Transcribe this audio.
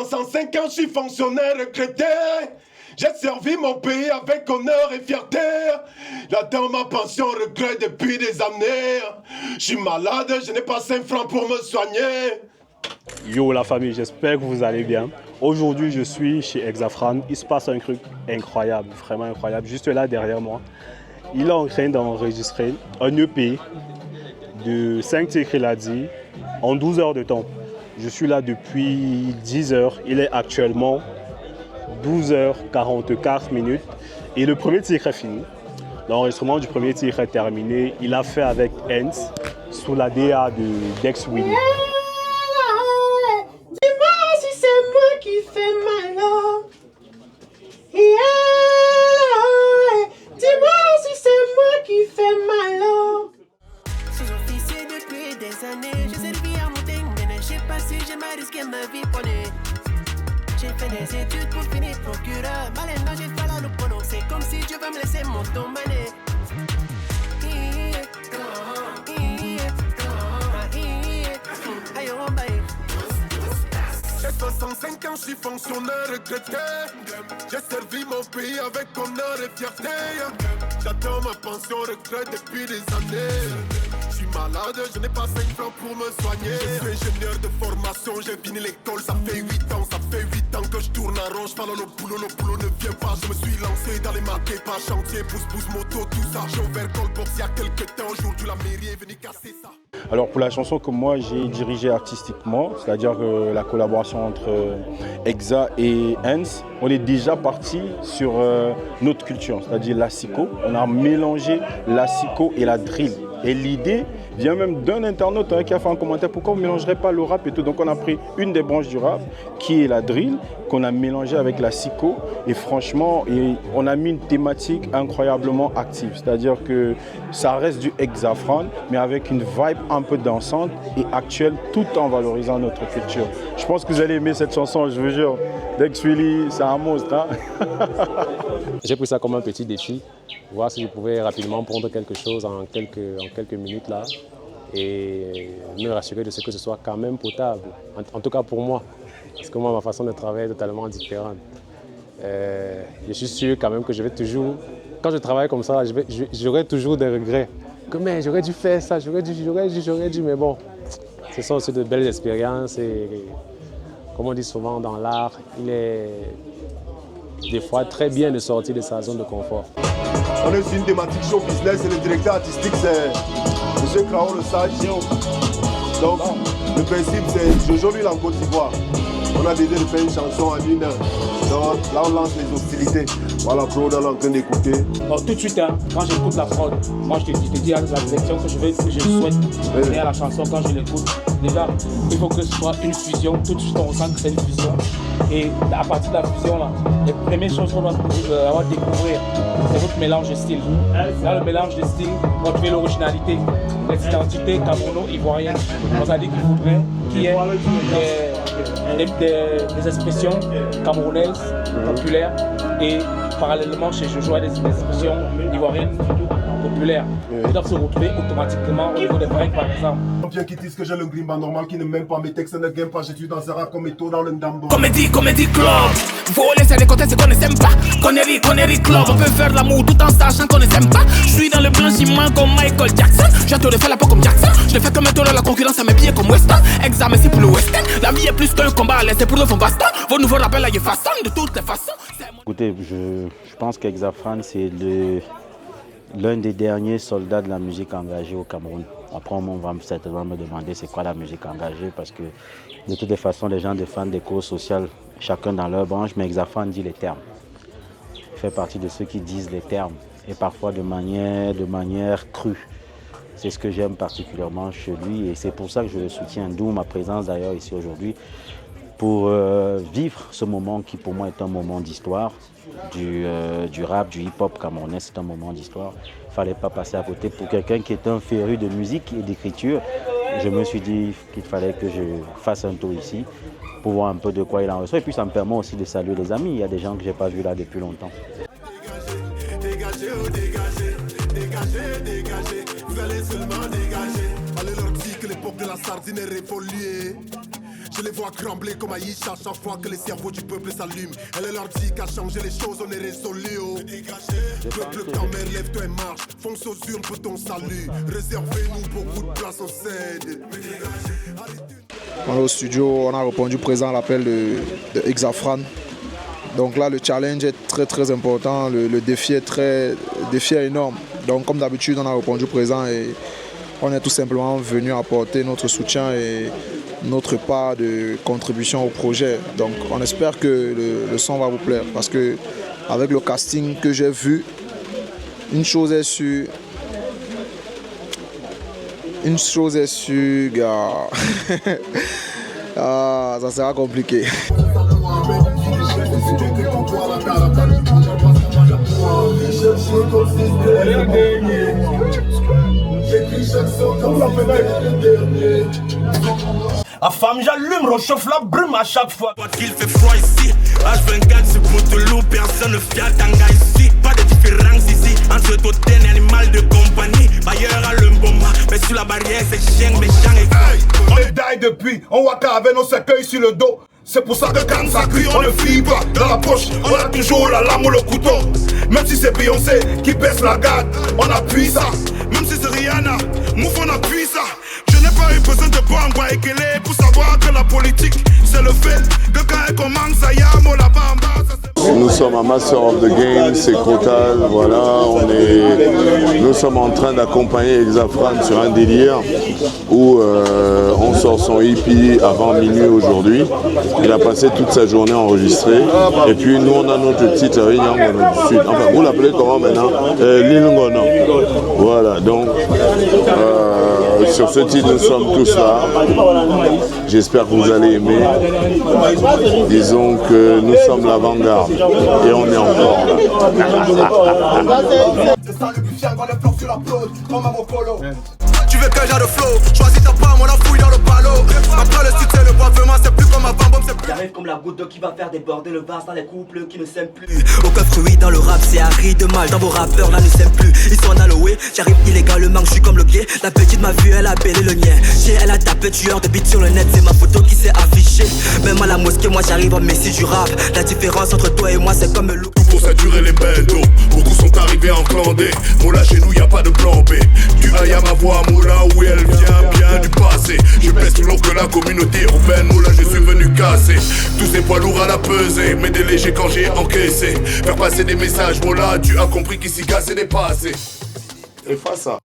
65 ans, je suis fonctionnaire retraité. J'ai servi mon pays avec honneur et fierté. J'attends ma pension retraite depuis des années. Je suis malade, je n'ai pas 5 francs pour me soigner. Yo la famille, j'espère que vous allez bien. Aujourd'hui, je suis chez Hexafran. Il se passe un truc incroyable, vraiment incroyable. Juste là derrière moi, il est en train d'enregistrer un EP de 5 titres, il a dit, en 12 heures de temps. Je suis là depuis 10 heures. Il est actuellement 12h44 et le premier titre est fini. L'enregistrement du premier titre est terminé. Il a fait avec Hens sous la DA de Dex Willy. Dis-moi si c'est moi qui fais mal. Dis-moi si c'est moi qui fais mal. Je suis officier depuis des années. Je servi à mon dingue, mais je sais pas si j'aimerais risquer ma vie pour les. J'ai fait des études pour finir procureur. Maintenant j'ai fallu le prononcer comme si Dieu va me laisser mon ton mané. J'ai 65 ans, je suis fonctionnaire retraité. J'ai servi mon pays avec honneur et fierté. J'attends ma pension retraite depuis des années. Je suis malade, je n'ai pas 5 francs pour me soigner. Je suis ingénieur de formation, j'ai fini l'école, ça fait 8 ans. Ça fait 8 ans que je tourne en rond, je parle le boulot ne vient pas. Je me suis lancé dans les maquets, pas chantier, pousse, moto, tout ça. J'ai ouvert Colbox il y a quelques temps, aujourd'hui la mairie est venue casser ça. Alors pour la chanson que moi j'ai dirigée artistiquement, c'est-à-dire la collaboration entre Exa et Hens, on est déjà parti sur notre culture, c'est-à-dire la siko. On a mélangé la siko et la drill. Et l'idée vient même d'un internaute qui a fait un commentaire, pourquoi vous ne mélangerez pas le rap et tout. Donc on a pris une des branches du rap, qui est la drill, qu'on a mélangé avec la siko. Et franchement, on a mis une thématique incroyablement active. C'est-à-dire que ça reste du Hexafran, mais avec une vibe un peu dansante et actuelle, tout en valorisant notre culture. Je pense que vous allez aimer cette chanson, je vous jure. Dex Willy, c'est un monstre. Hein. J'ai pris ça comme un petit défi, voir si je pouvais rapidement prendre quelque chose en quelques minutes là et me rassurer de ce que ce soit quand même potable, en tout cas pour moi, parce que moi ma façon de travailler est totalement différente. Je suis sûr quand même que je vais toujours, quand je travaille comme ça, j'aurai toujours des regrets. Que mais j'aurais dû faire ça, j'aurais dû, mais bon, ce sont aussi de belles expériences et comme on dit souvent dans l'art, il est des fois très bien de sortir de sa zone de confort. On est sur une thématique show business et le directeur artistique c'est M. Krao le Sage. Donc le principe c'est Jojo lui en Côte d'Ivoire. On a décidé de faire une chanson à l'une. Donc là on lance les hostilités. Voilà, Pro, on est en train d'écouter. Bon, tout de suite, hein, quand j'écoute la prod, moi je te dis la direction que je souhaite donner à la chanson quand je l'écoute. Déjà, il faut que ce soit une fusion. Tout de suite, on ressent que c'est une fusion. Et à partir de la fusion, là, les premières choses qu'on doit avoir découvrir, c'est votre mélange de styles. Dans le mélange de styles, on va trouver l'originalité, l'identité camerouno-ivoirienne. On a dit qu'il faudrait qu'il y ait des expressions camerounaises, populaires, et parallèlement chez Jojo, des expressions ivoiriennes populaires. Ils doivent se retrouver automatiquement au niveau des breaks par exemple. Bien qui disent que j'ai le grimba normal qui ne m'aime pas, mes textes ne gagnent pas, je suis dans un rap comme Eto dans le Ndambo. Comédie club. Voler c'est des côtés c'est qu'on ne s'aime pas. Connerie club. On peut faire l'amour tout en sachant qu'on ne s'aime pas. Je suis dans le blanchiment comme Michael Jackson. J'ai te faire la peau comme Jackson. Je le fais comme Eto dans la concurrence à mes pieds comme Weston. Examen c'est pour le Western. La vie est plus qu'un combat, c'est pour le fond baston. Vos nouveaux rappels là, ils façon de toutes les façons. Écoutez, je pense qu'Hexafran c'est l'un des derniers soldats de la musique engagée au Cameroun. Après, on va certainement me demander c'est quoi la musique engagée parce que de toutes les façons, les gens défendent des causes sociales, chacun dans leur branche, mais Hexafran dit les termes. Il fait partie de ceux qui disent les termes et parfois de manière crue. C'est ce que j'aime particulièrement chez lui et c'est pour ça que je le soutiens, d'où ma présence d'ailleurs ici aujourd'hui, pour vivre ce moment qui pour moi est un moment d'histoire du rap, du hip-hop camerounais, c'est un moment d'histoire. Il ne fallait pas passer à côté. Pour quelqu'un qui est un féru de musique et d'écriture, je me suis dit qu'il fallait que je fasse un tour ici pour voir un peu de quoi il en ressort. Et puis ça me permet aussi de saluer les amis. Il y a des gens que je n'ai pas vus là depuis longtemps. Dégagez, vous allez seulement dégager. Allez leur dire que l'époque de la sardine est révolue. Je les vois trembler comme Aïcha chaque fois que les cerveaux du peuple s'allument. Elle leur dit qu'à changer les choses, on est résolu. Peuple, ta mère, lève-toi et marche. Fonce aux urnes pour ton salut. Réservez-nous beaucoup de place au CED. On est au studio, on a répondu présent à l'appel de Exafran. Donc là, le challenge est très important. Le défi est énorme. Donc comme d'habitude, on a répondu présent et on est tout simplement venu apporter notre soutien et notre part de contribution au projet. Donc on espère que le son va vous plaire parce que avec le casting que j'ai vu, une chose est sûre, gars. Ah, ça sera compliqué. La femme, j'allume, réchauffe la brume à chaque fois. Quand il fait froid ici, H24 c'est pour te loup, personne ne fiat tanga ici. Pas de différence ici, entre totem et animal de compagnie. Bailleur à l'emboma, mais sous la barrière c'est chien, méchant et con. On est die depuis, on waka avec nos cercueils sur le dos. C'est pour ça que quand ça crie, on ne file pas. Dans la poche, on a toujours la lame ou le couteau. Même si c'est Beyoncé qui baisse la garde, on appuie ça. Même si c'est Rihanna, Mouf on appuie ça. Je n'ai pas eu besoin de Bangwa et Kélé pour savoir que la politique, c'est le fait que quand elle commence, ça y a mot là-bas en bas. Nous sommes à Master of the Game, c'est Crotal, voilà, nous sommes en train d'accompagner Exafran sur un délire où on sort son hippie avant minuit aujourd'hui. Il a passé toute sa journée enregistrée et puis nous on a notre titre Rinyangono du Sud. Enfin, vous l'appelez comment maintenant? L'île Ngono. Voilà, donc sur ce titre nous sommes tous là. J'espère que vous allez aimer. Disons que nous sommes l'avant-garde. Et on est encore là. Tu veux que j'ai de flow, choisis ta part, on la fouille dans le ballot. Après le succès, le boivement, c'est plus comme avant, c'est plus. J'arrive comme la goutte d'eau qui va faire déborder le vase dans les couples qui ne s'aiment plus. Aucun fruit dans le rap, c'est Harry de mal. Dans vos rappeurs là ne s'aiment plus. Ils sont en Halloween, j'arrive illégalement, je suis comme le gay. La petite m'a vu, elle a bêlé le nien. Chez elle a tapé tueur de beat sur le net, c'est ma photo qui s'est affichée. Même à la mosquée, moi j'arrive en messie du rap. La différence entre toi et moi, c'est comme le loup. Tout pour saturer les bentos, beaucoup sont arrivés en clandé. Moula chez nous, y a pas de plan B. Du Aya ma voix, Moula où elle vient bien du passé. Je pèse plus lourd que la communauté urbaine, Moula je suis venu casser. Tous ces poids lourds à la pesée, mais des légers quand j'ai encaissé. Faire passer des messages, Moula tu as compris qu'ici gaz c'est dépassé. Et face à